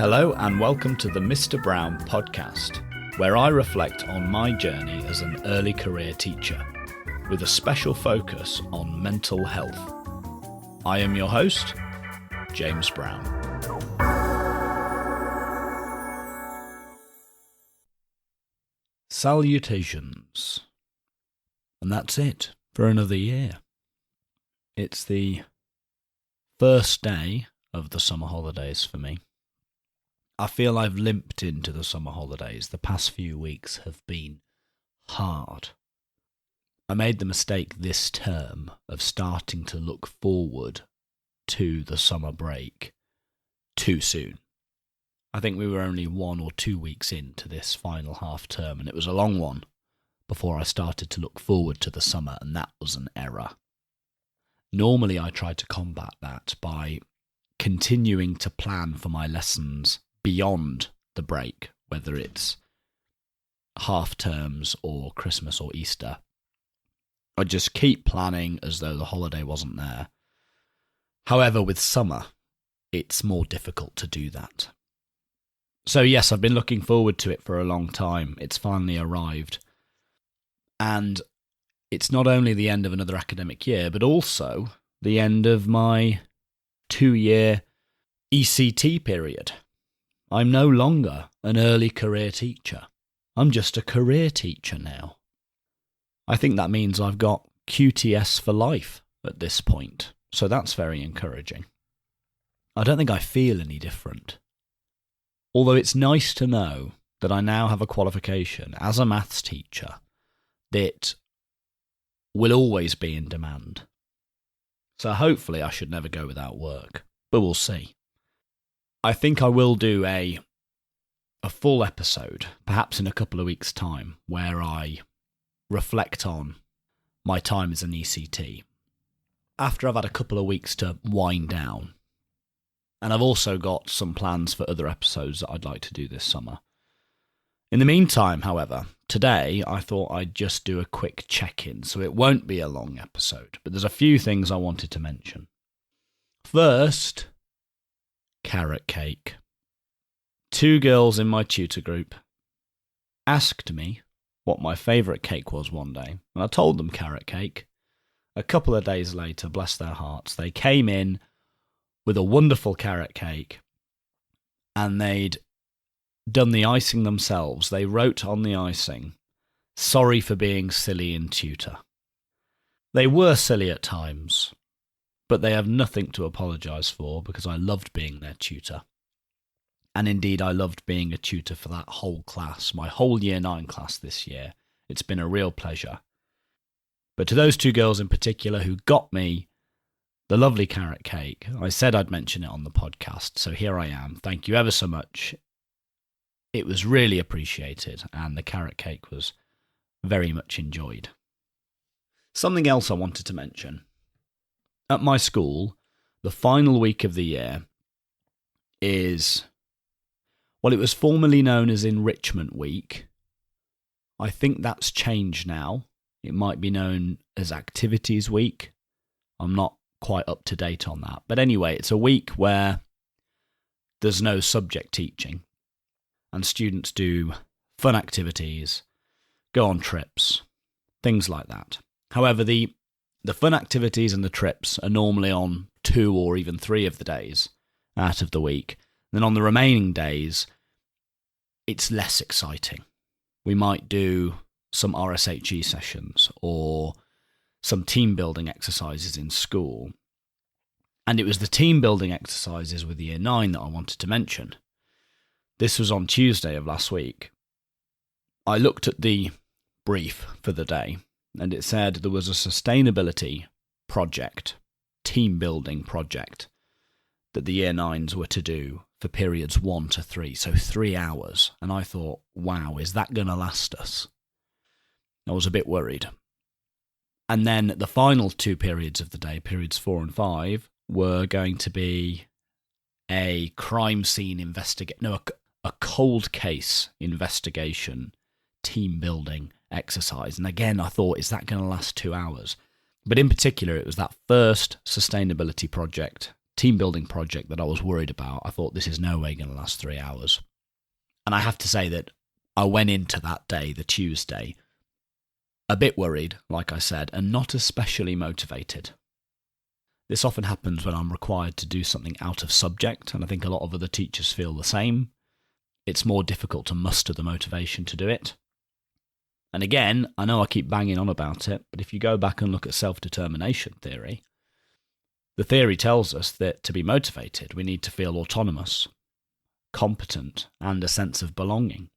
Hello and welcome to the Mr. Brown podcast, where I reflect on my journey as an early career teacher, with a special focus on mental health. I am your host, James Brown. Salutations. And that's it for another year. It's the first day of the summer holidays for me. I feel I've limped into the summer holidays. The past few weeks have been hard. I made the mistake this term of starting to look forward to the summer break too soon. I think we were only 1 or 2 weeks into this final half term, and it was a long one before I started to look forward to the summer, and that was an error. Normally I try to combat that by continuing to plan for my lessons beyond the break, whether it's half terms or Christmas or Easter. I just keep planning as though the holiday wasn't there. However, with summer, it's more difficult to do that. So yes, I've been looking forward to it for a long time. It's finally arrived. And it's not only the end of another academic year, but also the end of my 2-year ECT period. I'm no longer an early career teacher. I'm just a career teacher now. I think that means I've got QTS for life at this point, so that's very encouraging. I don't think I feel any different. Although it's nice to know that I now have a qualification as a maths teacher that will always be in demand. So hopefully I should never go without work, but we'll see. I think I will do a full episode, perhaps in a couple of weeks' time, where I reflect on my time as an ECT, after I've had a couple of weeks to wind down. And I've also got some plans for other episodes that I'd like to do this summer. In the meantime, however, today I thought I'd just do a quick check-in, so it won't be a long episode, but there's a few things I wanted to mention. First, carrot cake. 2 girls in my tutor group asked me what my favourite cake was one day, and I told them carrot cake. A couple of days later, bless their hearts, they came in with a wonderful carrot cake, and they'd done the icing themselves. They wrote on the icing, "Sorry for being silly in tutor." They were silly at times, but they have nothing to apologise for because I loved being their tutor. And indeed, I loved being a tutor for that whole class, my whole Year 9 class this year. It's been a real pleasure. But to those 2 girls in particular who got me the lovely carrot cake, I said I'd mention it on the podcast, so here I am. Thank you ever so much. It was really appreciated, and the carrot cake was very much enjoyed. Something else I wanted to mention. At my school, the final week of the year is, well, it was formerly known as Enrichment Week. I think that's changed now. It might be known as Activities Week. I'm not quite up to date on that. But anyway, it's a week where there's no subject teaching, and students do fun activities, go on trips, things like that. However, the fun activities and the trips are normally on 2 or even 3 of the days out of the week. Then on the remaining days, it's less exciting. We might do some RSHE sessions or some team building exercises in school. And it was the team building exercises with Year 9 that I wanted to mention. This was on Tuesday of last week. I looked at the brief for the day, and it said there was a sustainability project, team building project, that the Year 9s were to do for periods 1 to 3, so 3 hours. And I thought, wow, is that going to last us? I was a bit worried. And then the final 2 periods of the day, periods 4 and 5, were going to be a crime scene a cold case investigation, team building exercise. And again, I thought, is that going to last 2 hours? But in particular, it was that first sustainability project, team building project that I was worried about. I thought, this is no way going to last 3 hours. And I have to say that I went into that day, the Tuesday, a bit worried, like I said, and not especially motivated. This often happens when I'm required to do something out of subject, and I think a lot of other teachers feel the same. It's more difficult to muster the motivation to do it. And again, I know I keep banging on about it, but if you go back and look at self-determination theory, the theory tells us that to be motivated, we need to feel autonomous, competent, and a sense of belonging.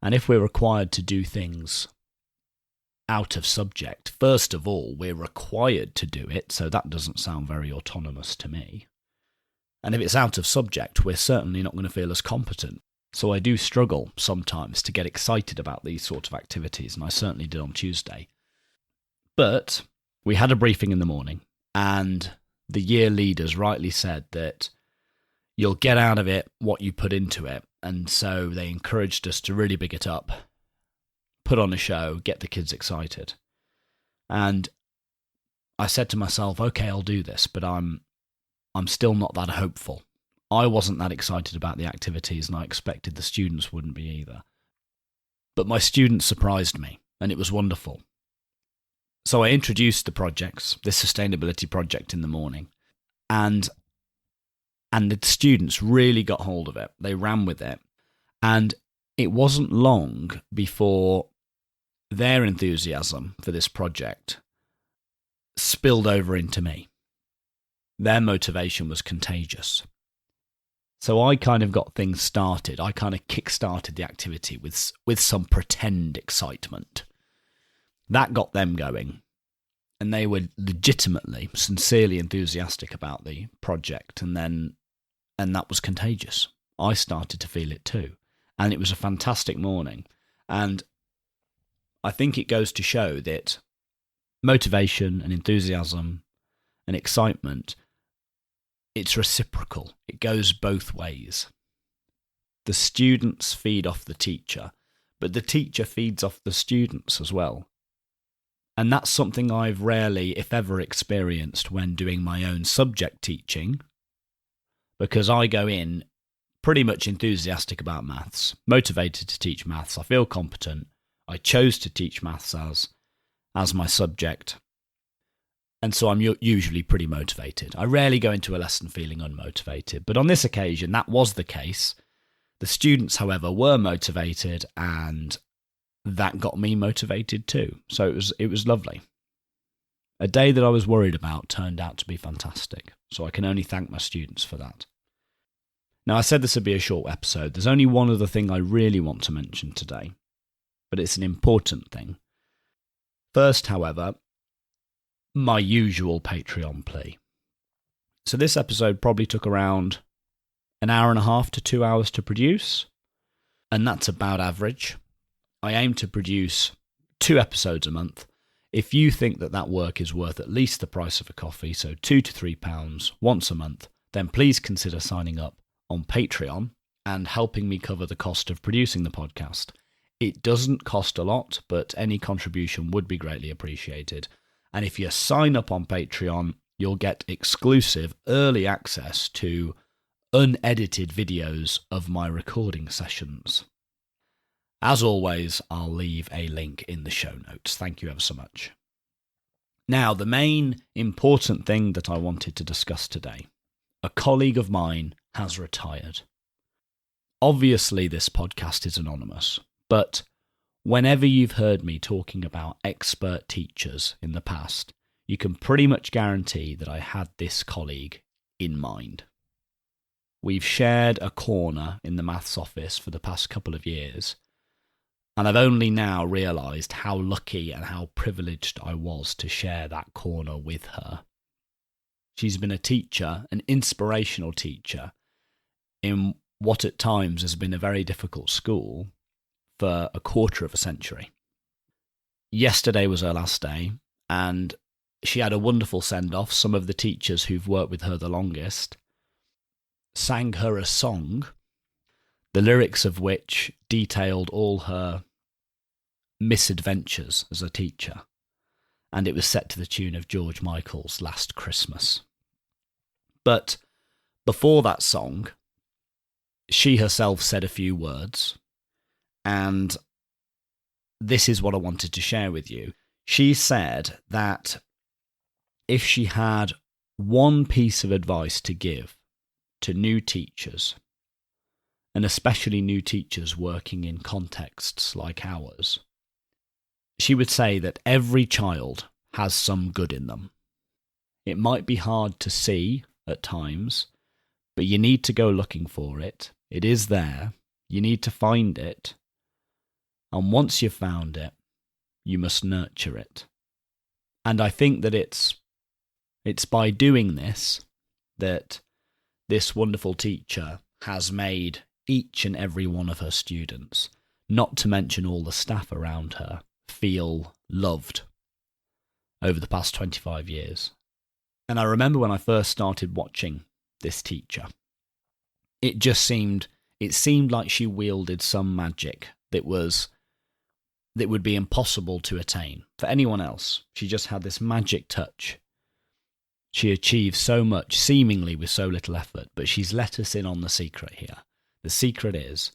And if we're required to do things out of subject, first of all, we're required to do it, so that doesn't sound very autonomous to me. And if it's out of subject, we're certainly not going to feel as competent. So I do struggle sometimes to get excited about these sort of activities, and I certainly did on Tuesday. But we had a briefing in the morning, and the year leaders rightly said that you'll get out of it what you put into it. And so they encouraged us to really big it up, put on a show, get the kids excited. And I said to myself, okay, I'll do this, but I'm still not that hopeful. I wasn't that excited about the activities, and I expected the students wouldn't be either. But my students surprised me, and it was wonderful. So I introduced the projects, this sustainability project, in the morning, and the students really got hold of it. They ran with it, and it wasn't long before their enthusiasm for this project spilled over into me. Their motivation was contagious. So I kind of got things started. I kind of kick-started the activity with some pretend excitement. That got them going. And they were legitimately, sincerely enthusiastic about the project. And that was contagious. I started to feel it too. And it was a fantastic morning. And I think it goes to show that motivation and enthusiasm and excitement, it's reciprocal. It goes both ways. The students feed off the teacher, but the teacher feeds off the students as well. And that's something I've rarely, if ever, experienced when doing my own subject teaching, because I go in pretty much enthusiastic about maths, motivated to teach maths. I feel competent. I chose to teach maths as my subject. And so I'm usually pretty motivated. I rarely go into a lesson feeling unmotivated. But on this occasion, that was the case. The students, however, were motivated, and that got me motivated too. So it was lovely. A day that I was worried about turned out to be fantastic. So I can only thank my students for that. Now, I said this would be a short episode. There's only one other thing I really want to mention today, but it's an important thing. First, however, my usual Patreon plea. So this episode probably took around an hour and a half to 2 hours to produce, and that's about average. I aim to produce 2 episodes a month. If you think that work is worth at least the price of a coffee, so £2 to £3 once a month, then please consider signing up on Patreon and helping me cover the cost of producing the podcast. It doesn't cost a lot, but any contribution would be greatly appreciated. And if you sign up on Patreon, you'll get exclusive early access to unedited videos of my recording sessions. As always, I'll leave a link in the show notes. Thank you ever so much. Now, the main important thing that I wanted to discuss today. A colleague of mine has retired. Obviously, this podcast is anonymous, but whenever you've heard me talking about expert teachers in the past, you can pretty much guarantee that I had this colleague in mind. We've shared a corner in the maths office for the past couple of years, and I've only now realised how lucky and how privileged I was to share that corner with her. She's been a teacher, an inspirational teacher, in what at times has been a very difficult school for a quarter of a century. Yesterday was her last day, and she had a wonderful send-off. Some of the teachers who've worked with her the longest sang her a song, the lyrics of which detailed all her misadventures as a teacher, and it was set to the tune of George Michael's Last Christmas. But before that song, she herself said a few words, and this is what I wanted to share with you. She said that if she had one piece of advice to give to new teachers, and especially new teachers working in contexts like ours, she would say that every child has some good in them. It might be hard to see at times, but you need to go looking for it. It is there. You need to find it. And once you've found it, you must nurture it. And I think that it's by doing this that this wonderful teacher has made each and every one of her students, not to mention all the staff around her, feel loved over the past 25 years. And I remember when I first started watching this teacher, it seemed like she wielded some magic that would be impossible to attain for anyone else. She just had this magic touch. She achieved so much, seemingly with so little effort, but she's let us in on the secret here. The secret is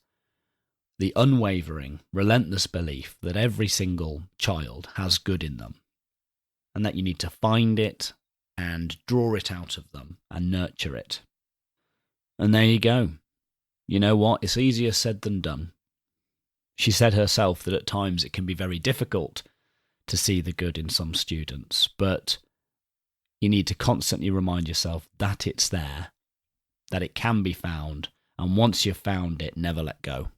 the unwavering, relentless belief that every single child has good in them, and that you need to find it and draw it out of them and nurture it. And there you go. You know what? It's easier said than done. She said herself that at times it can be very difficult to see the good in some students, but you need to constantly remind yourself that it's there, that it can be found, and once you've found it, never let go.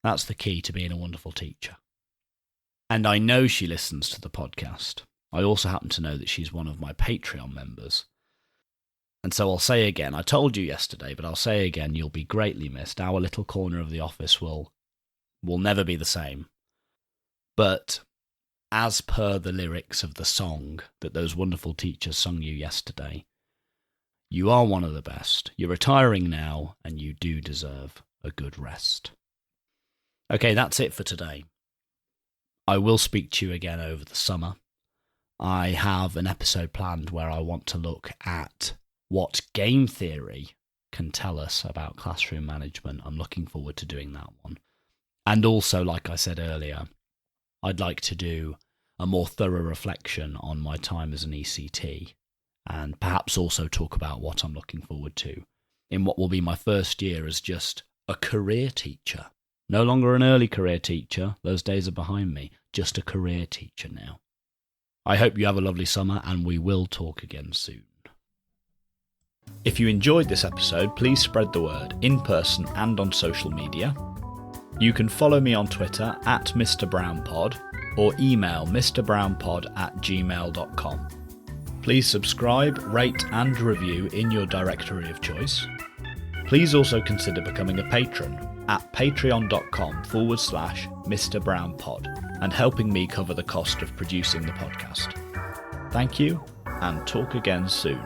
That's the key to being a wonderful teacher. And I know she listens to the podcast. I also happen to know that she's one of my Patreon members. And so I'll say again, I told you yesterday, but I'll say again, you'll be greatly missed. Our little corner of the office will never be the same. But as per the lyrics of the song that those wonderful teachers sung you yesterday, you are one of the best. You're retiring now, and you do deserve a good rest. Okay, that's it for today. I will speak to you again over the summer. I have an episode planned where I want to look at what game theory can tell us about classroom management. I'm looking forward to doing that one. And also, like I said earlier, I'd like to do a more thorough reflection on my time as an ECT, and perhaps also talk about what I'm looking forward to in what will be my first year as just a career teacher. No longer an early career teacher, those days are behind me, just a career teacher now. I hope you have a lovely summer, and we will talk again soon. If you enjoyed this episode, please spread the word in person and on social media. You can follow me on Twitter at Mr. BrownPod or email mrbrownpod@gmail.com. Please subscribe, rate and review in your directory of choice. Please also consider becoming a patron at patreon.com/Mr. BrownPod and helping me cover the cost of producing the podcast. Thank you, and talk again soon.